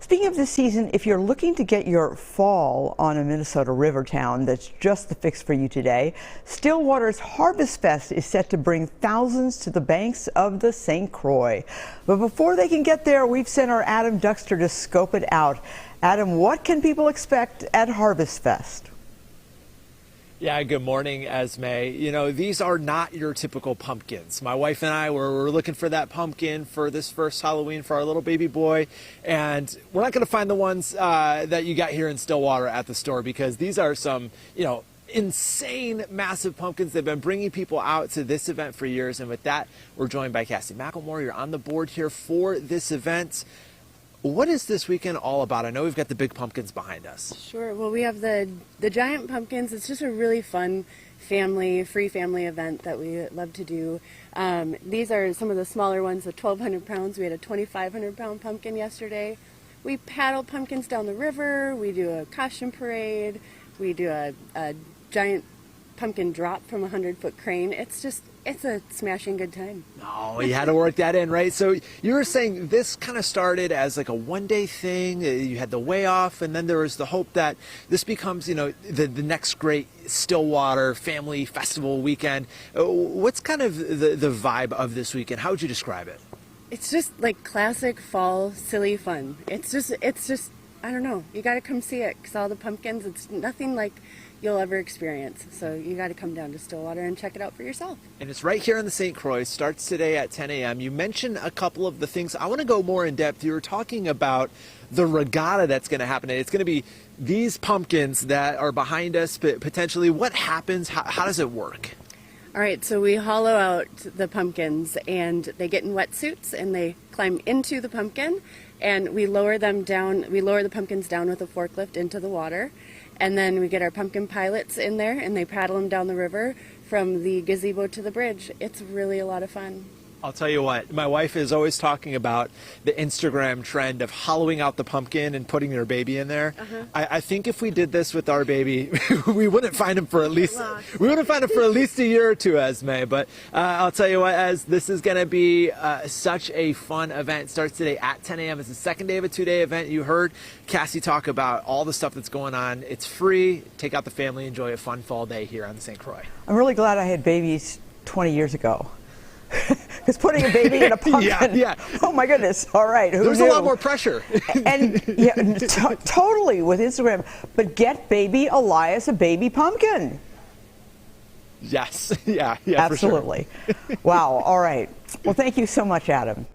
Speaking of this season, if you're looking to get your fall on a Minnesota river town that's just the fix for you today, Stillwater's Harvest Fest is set to bring thousands to the banks of the St. Croix. But before they can get there, we've sent our Adam Duxter to scope it out. Adam, what can people expect at Harvest Fest? Yeah, good morning, Esme. You know, these are not your typical pumpkins. My wife and I were looking for that pumpkin for this first Halloween for our little baby boy, and we're not going to find the ones that you got here in Stillwater at the store, because these are some, insane, massive pumpkins. They've been bringing people out to this event for years, and with that, we're joined by Cassie McElmore. You're on the board here for this event. What is this weekend all about? I know we've got the big pumpkins behind us. Sure. Well, we have the giant pumpkins. It's just a really fun free family event that we love to do. These are some of the smaller ones, the 1,200 pounds. We had a 2,500 pound pumpkin yesterday. We paddle pumpkins down the river. We do a costume parade. We do a giant pumpkin drop from a 100-foot crane. It's a smashing good time. Oh, you had to work that in, right? So you were saying this kind of started as like a one-day thing. You had the way off, and then there was the hope that this becomes, the next great Stillwater family festival weekend. What's kind of the vibe of this weekend? How would you describe it? It's just like classic fall, silly fun. It's just, I don't know. You got to come see it, because all the pumpkins, it's nothing like you'll ever experience. So you got to come down to Stillwater and check it out for yourself. And it's right here in the St. Croix. Starts today at 10 a.m. You mentioned a couple of the things. I want to go more in depth. You were talking about the regatta that's going to happen. It's going to be these pumpkins that are behind us, but potentially what happens? How does it work? All right, so we hollow out the pumpkins, and they get in wetsuits, and they climb into the pumpkin, and we lower them down. We lower the pumpkins down with a forklift into the water, and then we get our pumpkin pilots in there, and they paddle them down the river from the gazebo to the bridge. It's really a lot of fun. I'll tell you what, my wife is always talking about the Instagram trend of hollowing out the pumpkin and putting your baby in there. I think if we did this with our baby, we wouldn't find him for at least a year or two, Esme. But I'll tell you what, Ez, this is going to be such a fun event. It starts today at 10 a.m. It's the second day of a two-day event. You heard Cassie talk about all the stuff that's going on. It's free. Take out the family, enjoy a fun fall day here on the St. Croix. I'm really glad I had babies 20 years ago. Because putting a baby in a pumpkin, yeah. Oh my goodness, all right. There's a lot more pressure. And yeah, totally with Instagram. But get baby Elias a baby pumpkin. Yes, yeah, absolutely. For sure. Wow, all right. Well, thank you so much, Adam.